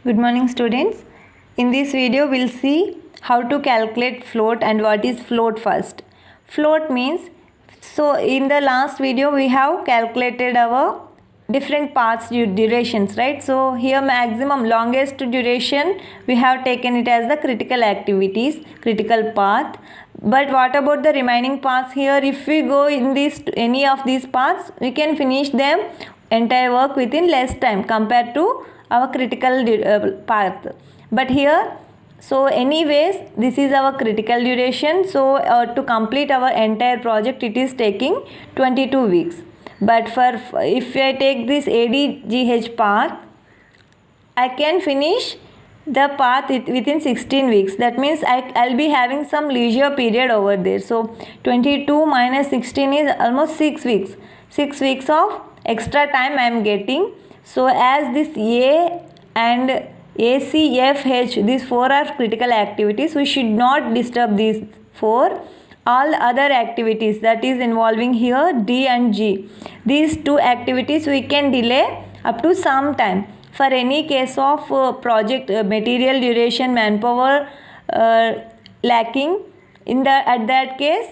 Good morning students. In this video we'll see how to calculate float and what is float first. Float means, so in the last video we have calculated our different paths durations, right? So here maximum longest duration we have taken it as the critical activities, critical path. But what about the remaining paths? Here if we go in any of these paths, we can finish them entire work within less time compared to our critical path. But here, so anyways this is our critical duration, so to complete our entire project it is taking 22 weeks. But if I take this ADGH path, I can finish the path within 16 weeks. That means I'll be having some leisure period over there. So 22 minus 16 is almost 6 weeks. 6 weeks of extra time I am getting. So as this A and ACFH, these four are critical activities, we should not disturb these four. All other activities that is involving here D and G, these two activities we can delay up to some time. For any case of project material duration, manpower lacking, at that case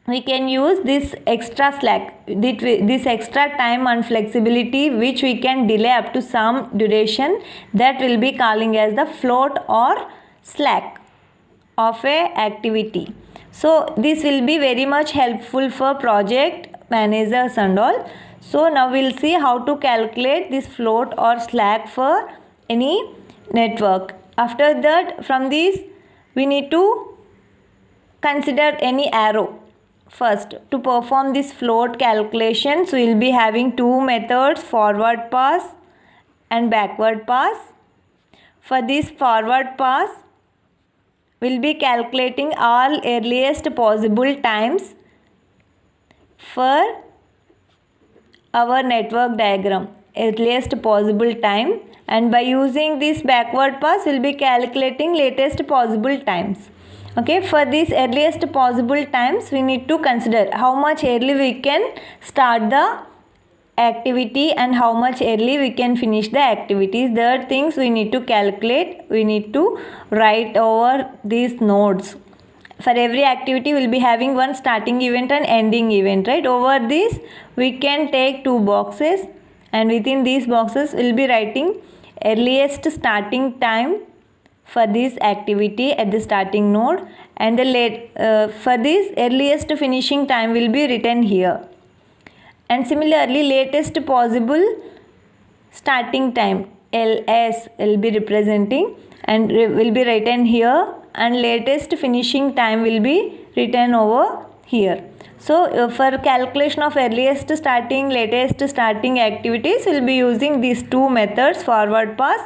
we can use this extra slack, this extra time and flexibility which we can delay up to some duration, that will be calling as the float or slack of a activity. So this will be very much helpful for project managers and all. So now we'll see how to calculate this float or slack for any network. After that, from this we need to consider any arrow. First, to perform this float calculations, we will be having two methods, forward pass and backward pass. For this forward pass, we will be calculating all earliest possible times for our network diagram, earliest possible time, and by using this backward pass, we will be calculating latest possible times. Okay, for these earliest possible times we need to consider how much early we can start the activity and how much early we can finish the activities. There are things we need to calculate, we need to write over these nodes. For every activity we will be having one starting event and ending event, right? Over this we can take two boxes, and within these boxes we will be writing earliest starting time for this activity at the starting node, and the for this earliest finishing time will be written here. And similarly latest possible starting time, LS, will be representing and will be written here, and latest finishing time will be written over here. So for calculation of earliest starting, latest starting activities, we will be using these two methods, forward pass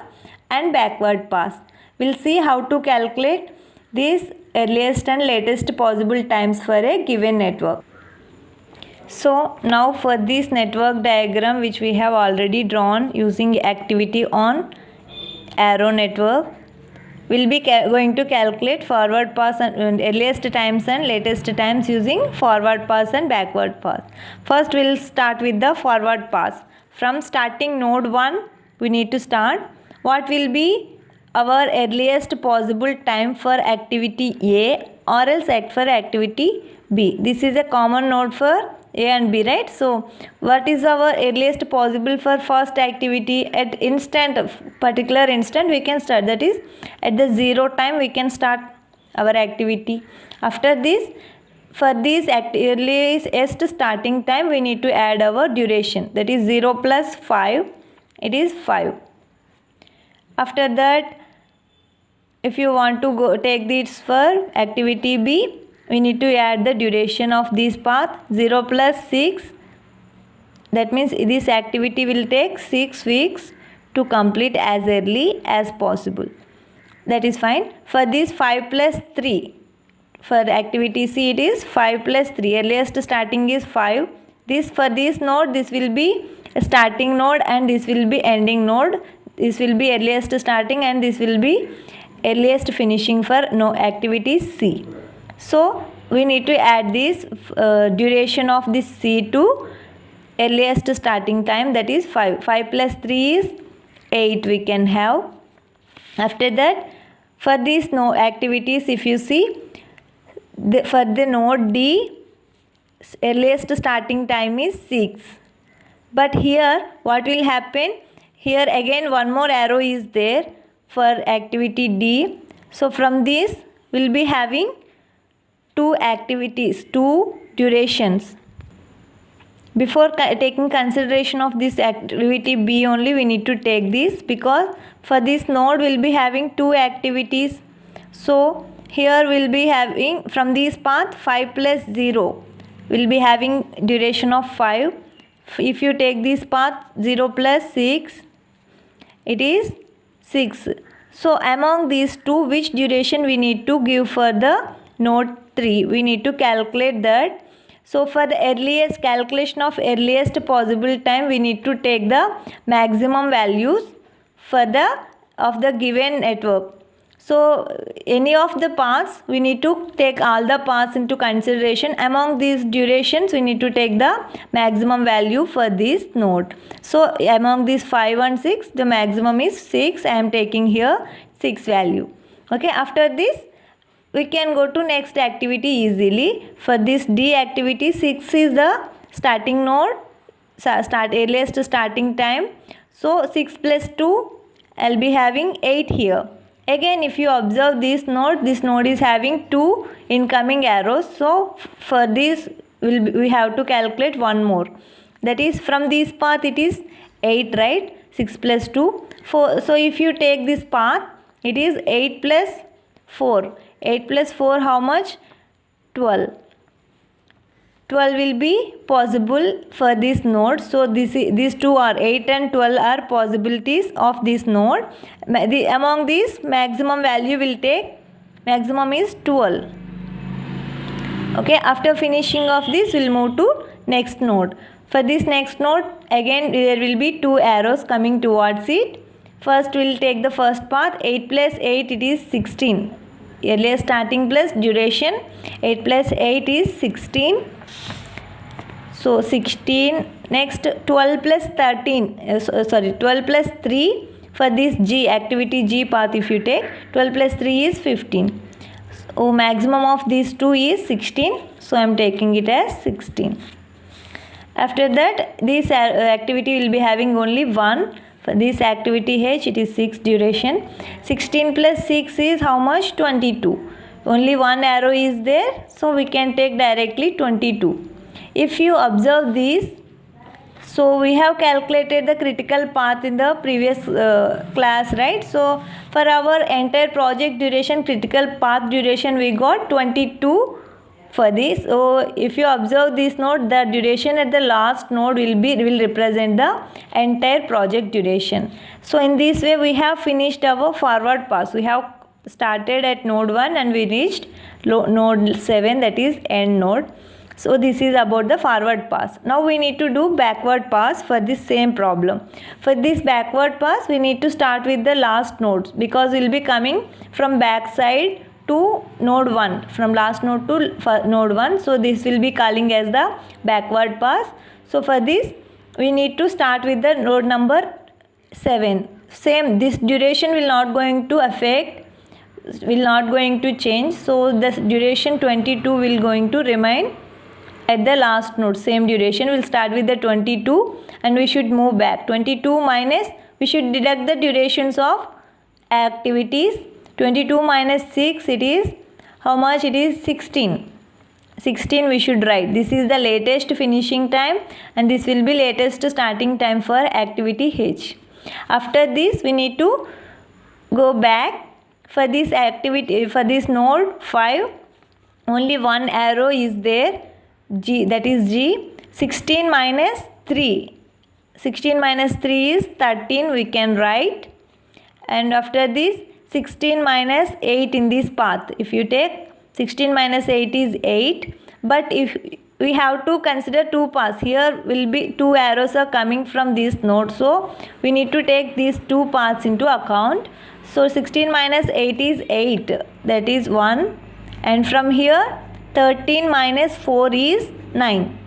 and backward pass. We'll see how to calculate these earliest and latest possible times for a given network. So now for this network diagram which we have already drawn using activity on arrow network, we'll be going to calculate forward pass and earliest times and latest times using forward pass and backward pass. First we'll start with the forward pass. From starting node 1 we need to start. What will be our earliest possible time for activity A or else for activity B? This is a common node for A and B, right? So what is our earliest possible for first activity? At particular instant we can start, that is at the 0 time we can start our activity. After this, for this earliest starting time we need to add our duration, that is 0 plus 5, it is 5. After that, if you want to take this for activity B, we need to add the duration of this path, 0 plus 6. That means this activity will take 6 weeks to complete as early as possible. That is fine. For this 5 plus 3, for activity C it is 5 plus 3. Earliest starting is 5. For this node, this will be a starting node and this will be ending node. This will be earliest starting and this will be earliest finishing for activity C. So we need to add this duration of this C to earliest starting time, that is 5. 5 plus 3 is 8 we can have. After that, for these activities, if you see, for the node D, earliest starting time is 6. But here what will happen? Here again one more arrow is there for activity D. So from this we'll be having 2 activities, 2 durations. Before taking consideration of this activity B only, we need to take this, because for this node we'll be having 2 activities. So here we'll be having from this path 5 plus 0. We'll be having duration of 5. If you take this path 0 plus 6, it is 6. So among these two, which duration we need to give for the node 3? We need to calculate that. So for the earliest calculation of earliest possible time, we need to take the maximum values for of the given network. So any of the paths, we need to take all the paths into consideration. Among these durations, we need to take the maximum value for this node. So among these 5 and 6, the maximum is 6. I am taking here 6 value. Okay, after this, we can go to next activity easily. For this D activity, 6 is the starting node, earliest starting time. So 6 plus 2, I'll be having 8 here. Again, if you observe this node is having 2 incoming arrows. So for this, we have to calculate one more. That is, from this path it is 8, right? 6 plus 2, 4. So if you take this path, it is 8 plus 4. 8 plus 4, how much? 12. 12 will be possible for this node. So these two are 8 and 12 are possibilities of this node. Among these, maximum value will take, maximum is 12. Okay, after finishing of this, we'll move to next node. For this next node, again there will be 2 arrows coming towards it. First we'll take the first path. 8 plus 8, it is 16. Earliest starting plus duration. 8 plus 8 is 16. So 16. Next 12 plus 13. 12 plus 3 for this G activity G path. If you take 12 plus 3 is 15. So maximum of these two is 16. So I am taking it as 16. After that, this activity will be having only 1. For this activity H, it is 6 duration. 16 plus 6 is how much? 22. Only one arrow is there, so we can take directly 22. If you observe this, so we have calculated the critical path in the previous class, right? So for our entire project duration, critical path duration, we got 22 for this. So if you observe this node, the duration at the last node will represent the entire project duration. So in this way, we have finished our forward pass. We have started at node 1 and we reached node 7, that is end node. So this is about the forward pass. Now we need to do backward pass for this same problem. For this backward pass, we need to start with the last nodes, because we will be coming from back side to node 1, from last node to node 1. So this will be calling as the backward pass. So for this, we need to start with the node number 7. Same, this duration will not going to affect, will not going to change. So the duration 22 will going to remain at the last node. Same duration, will start with the 22 and we should move back. 22 minus, we should deduct the durations of activities. 22 minus 6, it is how much? It is 16. 16 we should write. This is the latest finishing time and this will be latest starting time for activity H. After this, we need to go back. For this activity, for this node 5, only one arrow is there, G, that is G. 16 minus 3. 16 minus 3 is 13, we can write. And after this, 16 minus 8 in this path. If you take 16 minus 8 is 8. But if we have to consider 2 paths, here will be 2 arrows are coming from this node. So we need to take these 2 paths into account. So 16 minus 8 is 8. That is 1. And from here 13 minus 4 is 9.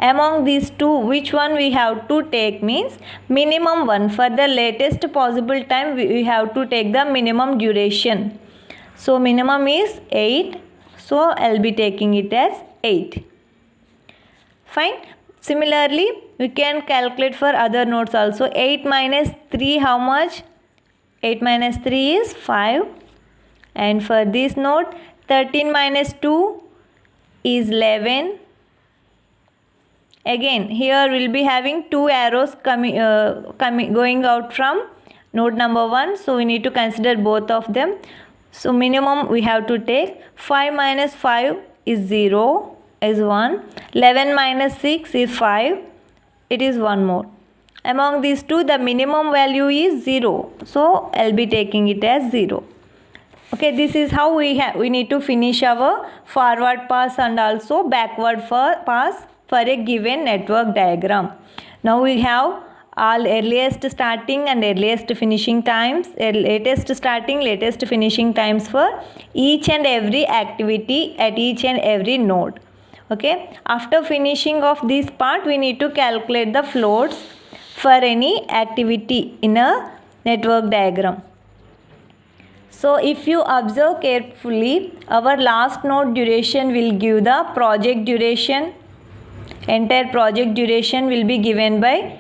Among these two, which one we have to take means minimum one. For the latest possible time, we have to take the minimum duration. So minimum is 8. So I'll be taking it as 8. Fine. Similarly, we can calculate for other nodes also. 8 minus 3, how much? 8 minus 3 is 5. And for this node, 13 minus 2 is 11. Again, here we'll be having two arrows going out from node number 1. So we need to consider both of them. So minimum we have to take 5 minus 5 is 0, is 1. 11 minus 6 is 5. It is one more. Among these two, the minimum value is 0. So I'll be taking it as 0. Okay, this is how we need to finish our forward pass and also backward pass for a given network diagram. Now we have all earliest starting and earliest finishing times, latest starting, latest finishing times for each and every activity at each and every node. Okay, after finishing of this part, we need to calculate the floats for any activity in a network diagram. So if you observe carefully, our last node duration will give the project duration. Entire project duration will be given by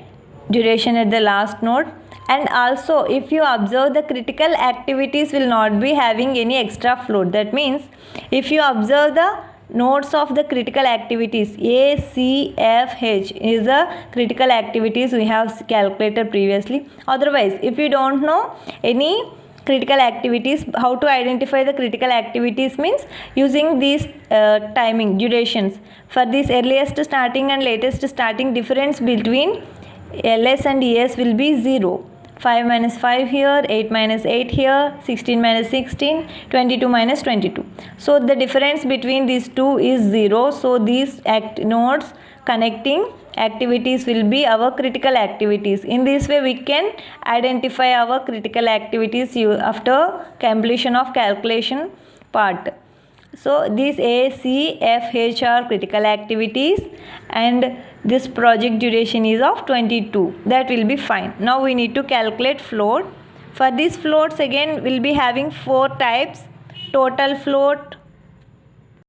duration at the last node. And also if you observe, the critical activities will not be having any extra float. That means if you observe the nodes of the critical activities, A, C, F, H is the critical activities we have calculated previously. Otherwise, if you don't know any critical activities, how to identify the critical activities means using these timing durations. For this earliest starting and latest starting, difference between LS and ES will be 0. 5 minus 5 here, 8 minus 8 here, 16 minus 16, 22 minus 22. So the difference between these two is 0. So these nodes connecting activities will be our critical activities. In this way we can identify our critical activities after completion of calculation part. So these A, C, F, H are critical activities and this project duration is of 22. That will be fine. Now we need to calculate float. For these floats again we'll be having 4 types: total float,